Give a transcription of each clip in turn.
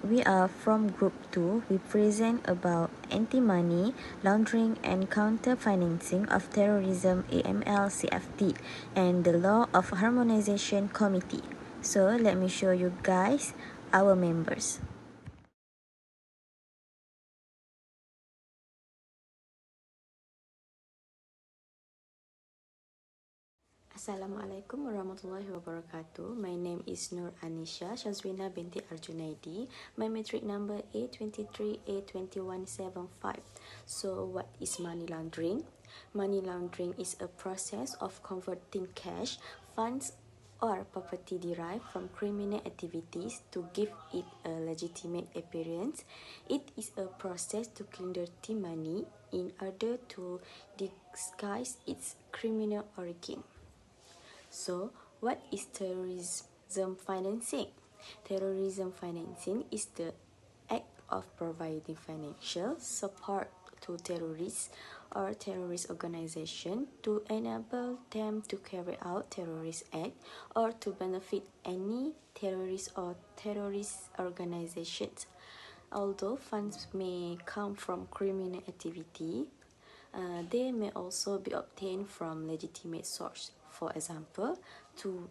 we are from Group 2. We present about anti-money laundering and counter-financing of terrorism AML-CFT and the Law of Harmonization Committee. So let me show you guys our members. Assalamualaikum warahmatullahi wabarakatuh. My name is Nur Anisha Shazwina binti Arjunaidi. My matric number A23A2175. So what is money laundering? Money laundering is a process of converting cash, funds or property derived from criminal activities to give it a legitimate appearance. It is a process to clean dirty money in order to disguise its criminal origin. So, what is terrorism financing? Terrorism financing is the act of providing financial support to terrorists or terrorist organizations to enable them to carry out terrorist acts or to benefit any terrorist or terrorist organizations. Although funds may come from criminal activity, they may also be obtained from legitimate source. For example, through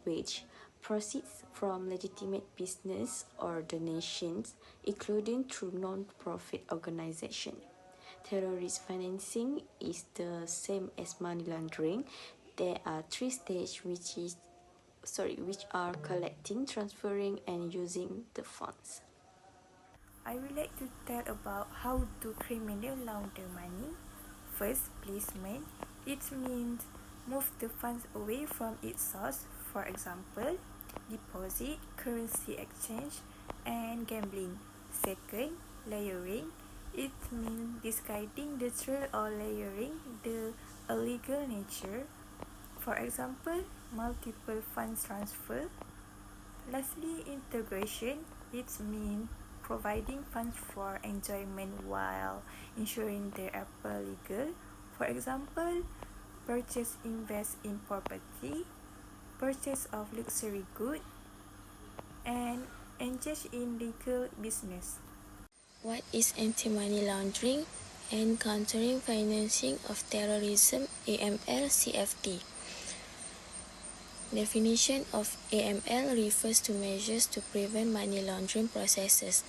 wage, proceeds from legitimate business or donations, including through non-profit organization. Terrorist financing is the same as money laundering. There are three stages which are collecting, transferring, and using the funds. I would like to tell about how to criminal launder money. First, placement. It means move the funds away from its source, for example, deposit, currency exchange, and gambling. Second, layering. It means disguising the true or layering the illegal nature, for example, multiple funds transfer. Lastly, integration. It means providing funds for enjoyment while ensuring they are legal. For example, purchase invest in property, purchase of luxury goods, and engage in legal business. What is anti-money laundering and countering financing of terrorism AML-CFT? Definition of AML refers to measures to prevent money laundering processes,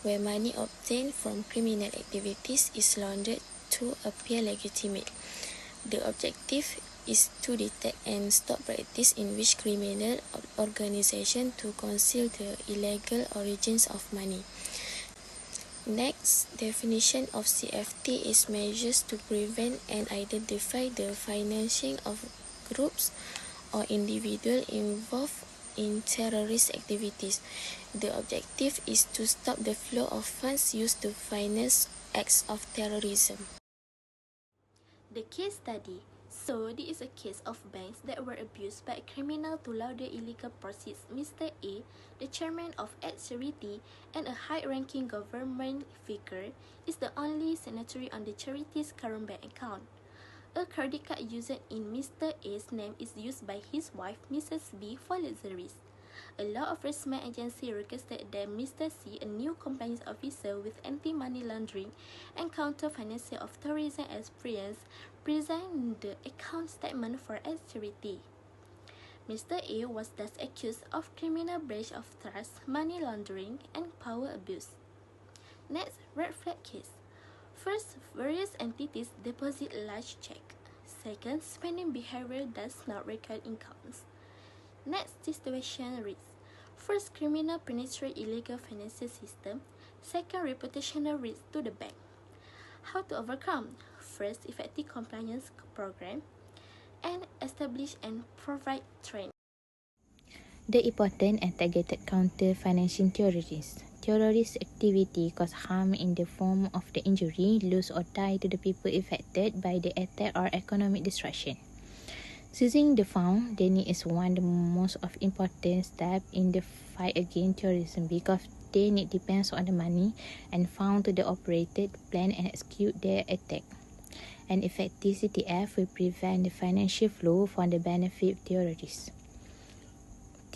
where money obtained from criminal activities is laundered to appear legitimate. The objective is to detect and stop practice in which criminal organizations to conceal the illegal origins of money. Next, definition of CFT is measures to prevent and identify the financing of groups or individuals involved in terrorist activities. The objective is to stop the flow of funds used to finance acts of terrorism. The case study. So, this is a case of banks that were abused by a criminal to launder illegal proceeds. Mr. A, the chairman of ABS30903 and a high-ranking government figure, is the only signatory on the charity's current bank account. A credit card used in Mr. A's name is used by his wife, Mrs. B, for luxuries. A law enforcement agency requested that Mr. C, a new compliance officer with anti-money laundering and counter-financing of terrorism experience, present the account statement for ABS30903. Mr. A was thus accused of criminal breach of trust, money laundering, and power abuse. Next, red flag case. First, various entities deposit large checks. Second, spending behavior does not record incomes. Next, situation risk. First, criminal penetrate illegal financial system. Second, reputational risk to the bank. How to overcome? First, effective compliance program and establish and provide training. The important and targeted counter-financing terrorists. Terrorist activity cause harm in the form of the injury, loss or die to the people affected by the attack or economic destruction. Seizing the fund, then is one of the most important steps in the fight against terrorism because they need depends on the money and fund to the operated, plan and execute their attack. An effective CTF will prevent the financial flow for the benefit of terrorists.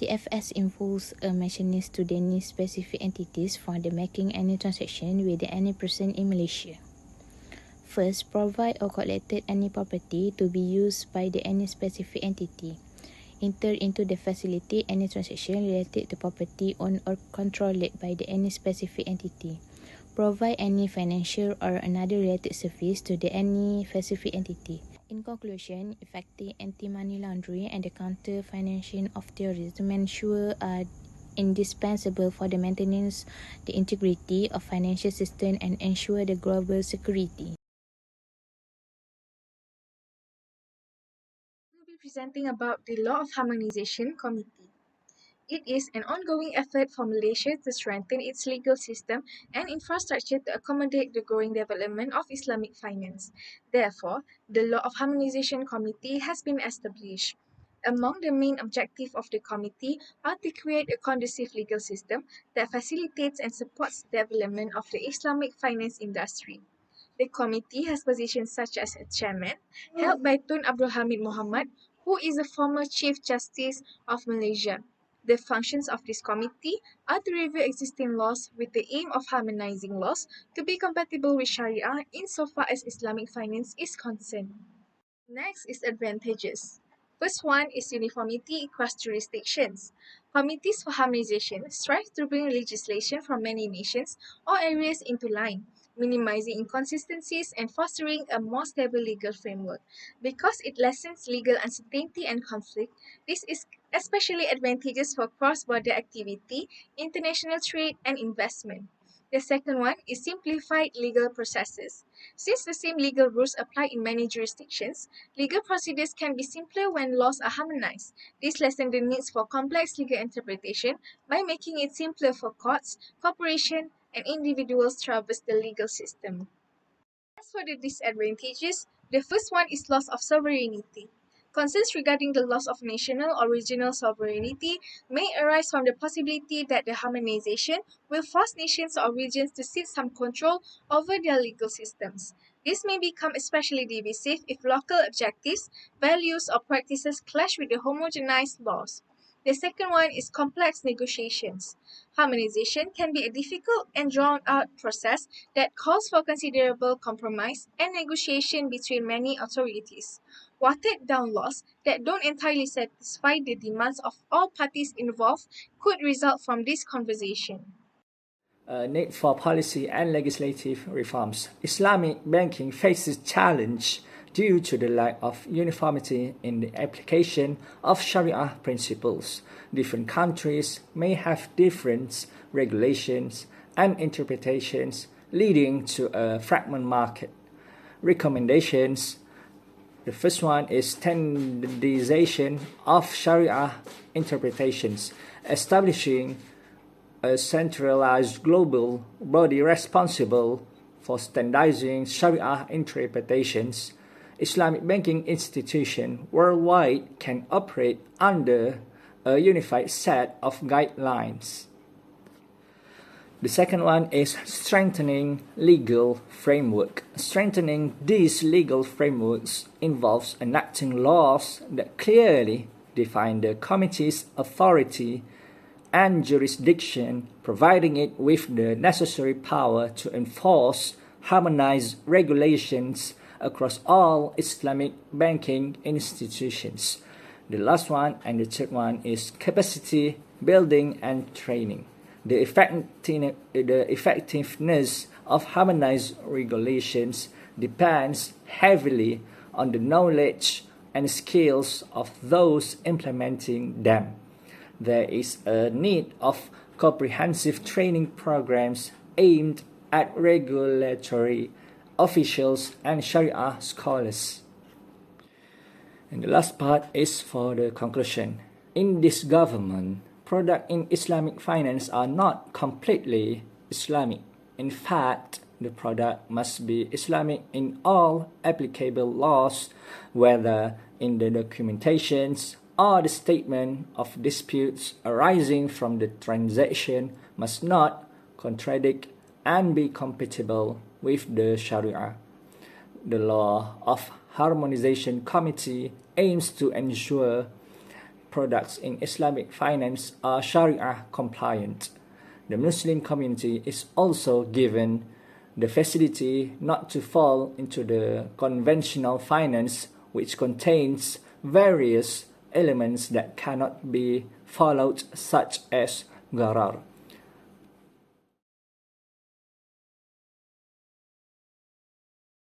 TFS involves a mechanism to deny specific entities from the making any transaction with any person in Malaysia. First, provide or collected any property to be used by the any specific entity. Enter into the facility any transaction related to property owned or controlled by the any specific entity. Provide any financial or another related service to the any specific entity. In conclusion, effective anti-money laundering and the counter-financing of terrorism ensure are indispensable for the maintenance the integrity of financial system and ensure the global security. We'll be presenting about the Law of Harmonization Committee. It is an ongoing effort for Malaysia to strengthen its legal system and infrastructure to accommodate the growing development of Islamic finance. Therefore, the Law of Harmonization Committee has been established. Among the main objectives of the committee are to create a conducive legal system that facilitates and supports the development of the Islamic finance industry. The committee has positions such as a chairman, held by Tun Abdul Hamid Mohamad, who is a former Chief Justice of Malaysia. The functions of this committee are to review existing laws with the aim of harmonizing laws to be compatible with Sharia insofar as Islamic finance is concerned. Next is advantages. First one is uniformity across jurisdictions. Committees for harmonization strive to bring legislation from many nations or areas into line, minimizing inconsistencies and fostering a more stable legal framework. Because it lessens legal uncertainty and conflict, this is especially advantageous for cross-border activity, international trade, and investment. The second one is simplified legal processes. Since the same legal rules apply in many jurisdictions, legal procedures can be simpler when laws are harmonized. This lessens the needs for complex legal interpretation by making it simpler for courts, corporations, and individuals to traverse the legal system. As for the disadvantages, the first one is loss of sovereignty. Concerns regarding the loss of national or regional sovereignty may arise from the possibility that the harmonization will force nations or regions to seize some control over their legal systems. This may become especially divisive if local objectives, values, or practices clash with the homogenized laws. The second one is complex negotiations. Harmonization can be a difficult and drawn-out process that calls for considerable compromise and negotiation between many authorities. Watered-down laws that don't entirely satisfy the demands of all parties involved could result from this conversation. Need for policy and legislative reforms. Islamic banking faces challenge due to the lack of uniformity in the application of Sharia principles. Different countries may have different regulations and interpretations, leading to a fragmented market. Recommendations. The first one is standardization of Sharia interpretations, establishing a centralized global body responsible for standardizing Sharia interpretations. Islamic banking institutions worldwide can operate under a unified set of guidelines. The second one is strengthening legal framework. Strengthening these legal frameworks involves enacting laws that clearly define the committee's authority and jurisdiction, providing it with the necessary power to enforce harmonized regulations across all Islamic banking institutions. The last one and the third one is capacity building and training. The effectiveness of harmonized regulations depends heavily on the knowledge and skills of those implementing them. There is a need of comprehensive training programs aimed at regulatory officials and Sharia scholars. And the last part is for the conclusion. In this government, products in Islamic finance are not completely Islamic. In fact, the product must be Islamic in all applicable laws, whether in the documentations or the statement of disputes arising from the transaction must not contradict and be compatible with the Sharia. The Law of Harmonization Committee aims to ensure products in Islamic finance are Sharia compliant. The Muslim community is also given the facility not to fall into the conventional finance, which contains various elements that cannot be followed, such as gharar.